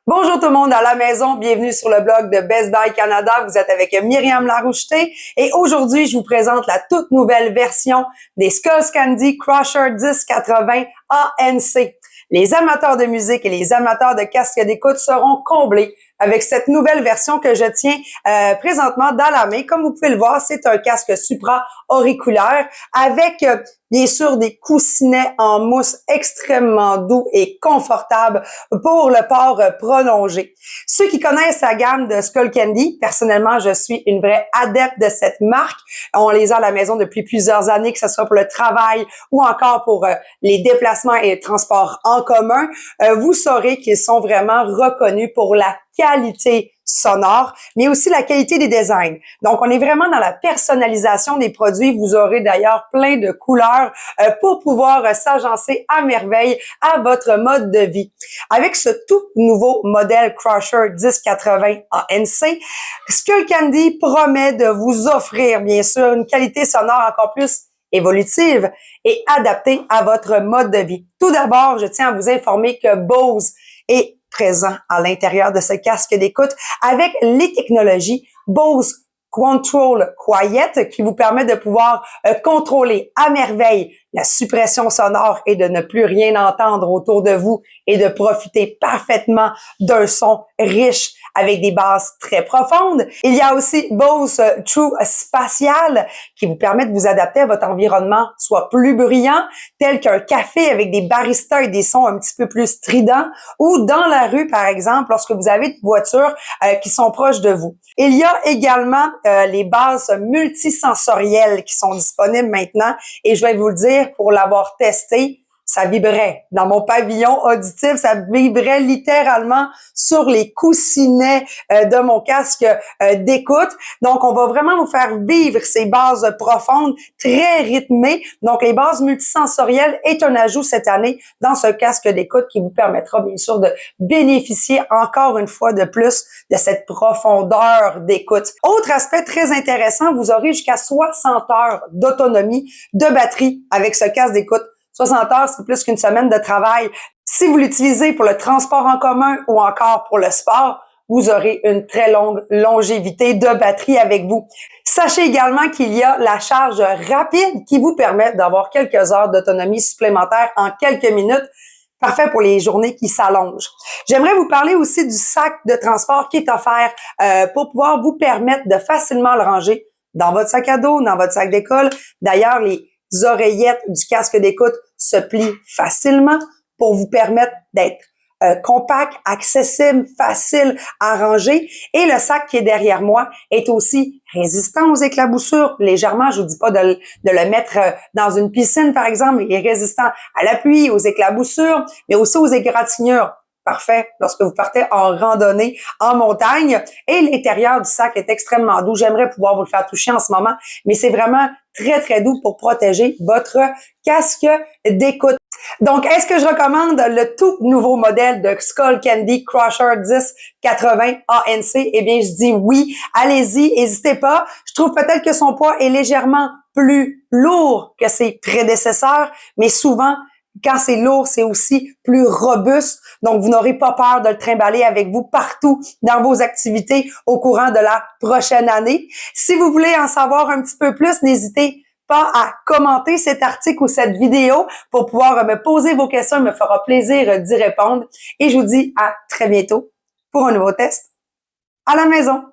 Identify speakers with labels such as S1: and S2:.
S1: Bonjour tout le monde à la maison, bienvenue sur le blog de Best Buy Canada. Vous êtes avec Myriam Laroucheté et aujourd'hui, je vous présente la toute nouvelle version des Skullcandy Crusher 1080 ANC. Les amateurs de musique et les amateurs de casques d'écoute seront comblés avec cette nouvelle version que je tiens présentement dans la main. Comme vous pouvez le voir, c'est un casque supra-auriculaire avec bien sûr des coussinets en mousse extrêmement doux et confortables pour le port prolongé. Ceux qui connaissent la gamme de Skullcandy, personnellement, je suis une vraie adepte de cette marque. On les a à la maison depuis plusieurs années, que ce soit pour le travail ou encore pour les déplacements et le transport en commun. Vous saurez qu'ils sont vraiment reconnus pour la qualité sonore, mais aussi la qualité des designs. Donc, on est vraiment dans la personnalisation des produits. Vous aurez d'ailleurs plein de couleurs pour pouvoir s'agencer à merveille à votre mode de vie. Avec ce tout nouveau modèle Crusher 1080 ANC, Skullcandy promet de vous offrir, bien sûr, une qualité sonore encore plus évolutive et adaptée à votre mode de vie. Tout d'abord, je tiens à vous informer que Bose est présent à l'intérieur de ce casque d'écoute avec les technologies Bose Control Quiet qui vous permet de pouvoir contrôler à merveille la suppression sonore et de ne plus rien entendre autour de vous et de profiter parfaitement d'un son riche avec des basses très profondes. Il y a aussi Bose True Spatial qui vous permet de vous adapter à votre environnement soit plus bruyant, tel qu'un café avec des baristas et des sons un petit peu plus stridents, ou dans la rue, par exemple, lorsque vous avez des voitures qui sont proches de vous. Il y a également les bases multisensorielles qui sont disponibles maintenant et je vais vous le dire, pour l'avoir testé, ça vibrait. Dans mon pavillon auditif, ça vibrait littéralement sur les coussinets de mon casque d'écoute. Donc, on va vraiment vous faire vivre ces bases profondes, très rythmées. Donc, les bases multisensorielles est un ajout cette année dans ce casque d'écoute qui vous permettra bien sûr de bénéficier encore une fois de plus de cette profondeur d'écoute. Autre aspect très intéressant, vous aurez jusqu'à 60 heures d'autonomie de batterie avec ce casque d'écoute. 60 heures, c'est plus qu'une semaine de travail. Si vous l'utilisez pour le transport en commun ou encore pour le sport, vous aurez une très longue longévité de batterie avec vous. Sachez également qu'il y a la charge rapide qui vous permet d'avoir quelques heures d'autonomie supplémentaire en quelques minutes. Parfait pour les journées qui s'allongent. J'aimerais vous parler aussi du sac de transport qui est offert pour pouvoir vous permettre de facilement le ranger dans votre sac à dos, dans votre sac d'école. D'ailleurs, les oreillettes du casque d'écoute se plient facilement pour vous permettre d'être compact, accessible, facile à ranger. Et le sac qui est derrière moi est aussi résistant aux éclaboussures. Légèrement, je vous dis pas de le mettre dans une piscine, par exemple. Il est résistant à la pluie, aux éclaboussures, mais aussi aux égratignures. Parfait lorsque vous partez en randonnée en montagne. Et l'intérieur du sac est extrêmement doux. J'aimerais pouvoir vous le faire toucher en ce moment, mais c'est vraiment très, très doux pour protéger votre casque d'écoute. Donc, est-ce que je recommande le tout nouveau modèle de Skullcandy Crusher 1080 ANC? Eh bien, je dis oui. Allez-y, n'hésitez pas. Je trouve peut-être que son poids est légèrement plus lourd que ses prédécesseurs, mais souvent, quand c'est lourd, c'est aussi plus robuste. Donc, vous n'aurez pas peur de le trimballer avec vous partout dans vos activités au courant de la prochaine année. Si vous voulez en savoir un petit peu plus, n'hésitez pas à commenter cet article ou cette vidéo pour pouvoir me poser vos questions. Il me fera plaisir d'y répondre. Et je vous dis à très bientôt pour un nouveau test à la maison.